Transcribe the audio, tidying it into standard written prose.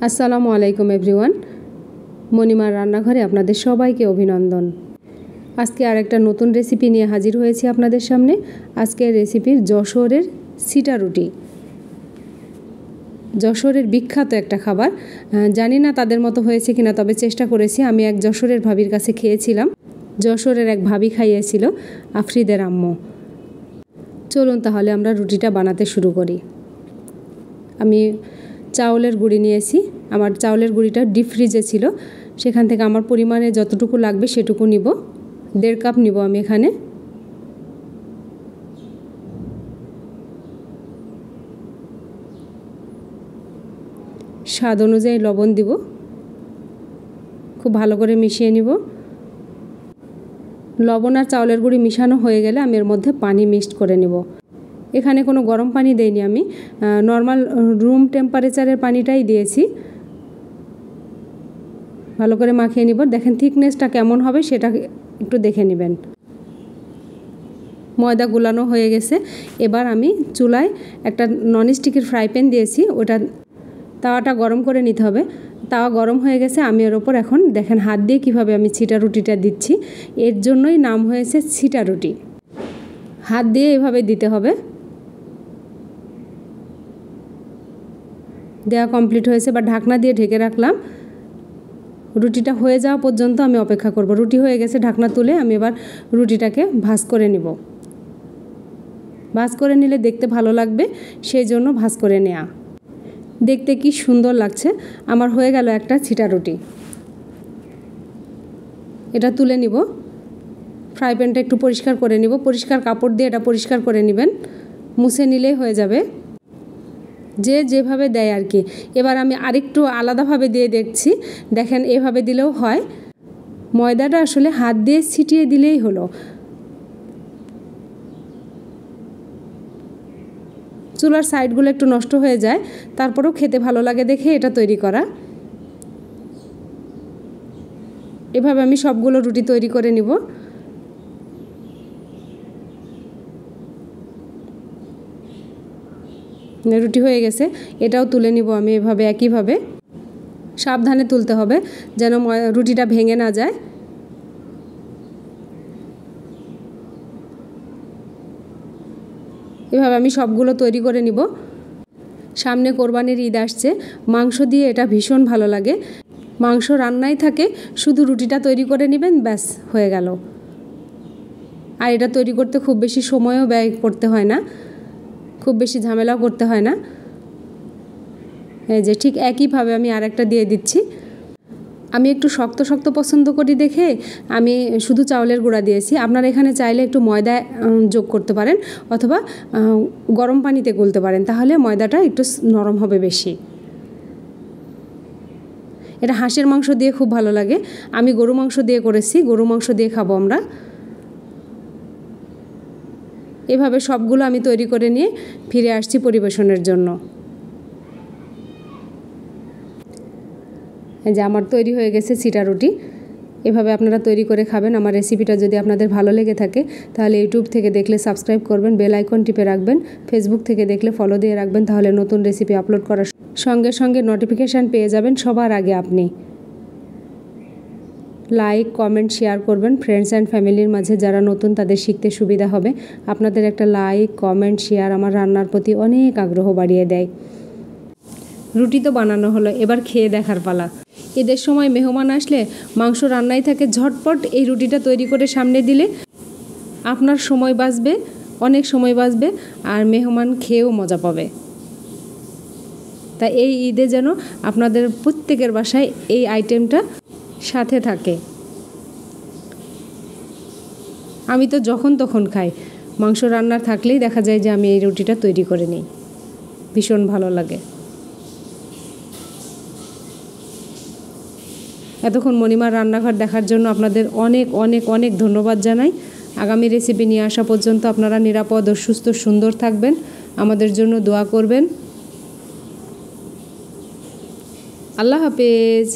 আসসালামু আলাইকুম এভরিওয়ান। মনিমার রান্নাঘরে আপনাদের সবাইকে অভিনন্দন। আজকে আরেকটা নতুন রেসিপি নিয়ে হাজির হয়েছি আপনাদের সামনে। আজকের রেসিপির যশোরের সিটা রুটি। যশোরের বিখ্যাত একটা খাবার, জানি না তাদের মতো হয়েছে কিনা, তবে চেষ্টা করেছি। আমি এক যশোরের ভাবির কাছে খেয়েছিলাম। যশোরের এক ভাবি খাইয়েছিল, আফ্রিদের আম্মু। চলুন তাহলে আমরা রুটিটা বানাতে শুরু করি। আমি চাউলের গুঁড়ি নিয়েছি। আমার চাউলের গুঁড়িটা ডিপ ফ্রিজে ছিল, সেখান থেকে আমার পরিমাণে যতটুকু লাগবে সেটুকু নিব। 1.5 কাপ নিব আমি এখানে। স্বাদ অনুযায়ী লবণ দিব। খুব ভালো করে মিশিয়ে নিব। লবণ আর চাউলের গুঁড়ি মিশানো হয়ে গেলে আমি এর মধ্যে পানি মিক্সড করে নেব। এখানে কোনো গরম পানি দেইনি, আমি নর্মাল রুম টেম্পারেচারের পানিটাই দিয়েছি। ভালো করে মাখিয়ে নিব। দেখেন থিকনেসটা কেমন হবে সেটা একটু দেখে নেবেন। ময়দা গুলানো হয়ে গেছে। এবার আমি চুলায় একটা ননস্টিকের ফ্রাই প্যান দিয়েছি। ওটা তাওয়াটা গরম করে নিতে হবে। তাওয়া গরম হয়ে গেছে। আমি এর ওপর এখন দেখেন হাত দিয়ে কিভাবে আমি ছিটা রুটিটা দিচ্ছি। এর জন্যই নাম হয়েছে ছিটা রুটি। হাত দিয়ে এভাবে দিতে হবে। দেওয়া কমপ্লিট হয়েছে। বা ঢাকনা দিয়ে ঢেকে রাখলাম। রুটিটা হয়ে যাওয়া পর্যন্ত আমি অপেক্ষা করব। রুটি হয়ে গেছে, ঢাকনা তুলে আমি এবার রুটিটাকে ভাঁজ করে নিব। ভাঁজ করে নিলে দেখতে ভালো লাগবে, সেই জন্য ভাঁজ করে নেওয়া। দেখতে কি সুন্দর লাগছে। আমার হয়ে গেল একটা ছিটা রুটি। এটা তুলে নিব। ফ্রাই প্যানটা একটু পরিষ্কার করে নিব। পরিষ্কার কাপড় দিয়ে এটা পরিষ্কার করে নেবেন। মুছে নিলেই হয়ে যাবে, যে যেভাবে দেয় আর কি। এবার আমি আরেকটু আলাদাভাবে দিয়ে দেখছি। দেখেন এভাবে দিলেও হয়। ময়দাটা আসলে হাত দিয়ে ছিটিয়ে দিলেই হলো। চুলার সাইডগুলো একটু নষ্ট হয়ে যায়, তারপরেও খেতে ভালো লাগে দেখে এটা তৈরি করা। এভাবে আমি সবগুলো রুটি তৈরি করে নিব। রুটি হয়ে গেছে, এটাও তুলে নিব আমি এভাবে একইভাবে। সাবধানে তুলতে হবে যেন রুটিটা ভেঙে না যায়। এভাবে আমি সবগুলো তৈরি করে নিব। সামনে কোরবানির ঈদ আসছে, মাংস দিয়ে এটা ভীষণ ভালো লাগে। মাংস রান্নাই থাকে, শুধু রুটিটা তৈরি করে নেবেন, ব্যাস হয়ে গেল। আর এটা তৈরি করতে খুব বেশি সময়ও ব্যয় করতে হয় না, খুব বেশি ঝামেলাও করতে হয় না। এই যে ঠিক একইভাবে আমি আরেকটা দিয়ে দিচ্ছি। আমি একটু শক্ত শক্ত পছন্দ করি দেখে আমি শুধু চাউলের গুঁড়া দিয়েছি। আপনারা এখানে চাইলে একটু ময়দা যোগ করতে পারেন, অথবা গরম পানিতে গুলতে পারেন, তাহলে ময়দাটা একটু নরম হবে বেশি। এটা হাঁসের মাংস দিয়ে খুব ভালো লাগে। আমি গরু মাংস দিয়ে করেছি, গরু মাংস দিয়ে খাবো আমরা। এভাবে সবগুলো আমি তৈরি করে নিয়ে ফিরে আসছি পরিবেশনের জন্য। এই যে আমার তৈরি হয়ে গেছে ছিটা রুটি। এভাবে আপনারা তৈরি করে খাবেন। আমার রেসিপিটা যদি আপনাদের ভালো লেগে থাকে তাহলে ইউটিউব থেকে দেখলে সাবস্ক্রাইব করবেন, বেল আইকন টিপে রাখবেন। ফেসবুক থেকে দেখলে ফলো দিয়ে রাখবেন, তাহলে নতুন রেসিপি আপলোড করার সঙ্গে সঙ্গে নোটিফিকেশান পেয়ে যাবেন সবার আগে আপনি। লাইক, কমেন্ট, শেয়ার করবেন ফ্রেন্ডস অ্যান্ড ফ্যামিলির মাঝে। যারা নতুন তাদের শিখতে সুবিধা হবে। আপনাদের একটা লাইক, কমেন্ট, শেয়ার আমার রান্নার প্রতি অনেক আগ্রহ বাড়িয়ে দেয়। রুটি তো বানানো হলো, এবার খেয়ে দেখার পালা। ঈদের সময় মেহমান আসলে মাংস রান্নাই থাকে, ঝটপট এই রুটিটা তৈরি করে সামনে দিলে আপনার সময় বাঁচবে, অনেক সময় বাঁচবে, আর মেহমান খেয়েও মজা পাবে। তাই এই ঈদে যেন আপনাদের প্রত্যেকের বাসায় এই আইটেমটা সাথে থাকে। আমি তো যখন তখন খাই। মাংস রান্নার থাকলেই দেখা যায় যে আমি এই রুটিটা তৈরি করে নিই। ভীষণ ভালো লাগে। এতক্ষণ মনিমার রান্নাঘর দেখার জন্য আপনাদের অনেক অনেক অনেক ধন্যবাদ জানাই। আগামী রেসিপি নিয়ে আসা পর্যন্ত আপনারা নিরাপদ ও সুস্থ সুন্দর থাকবেন। আমাদের জন্য দোয়া করবেন। আল্লাহ হাফেজ।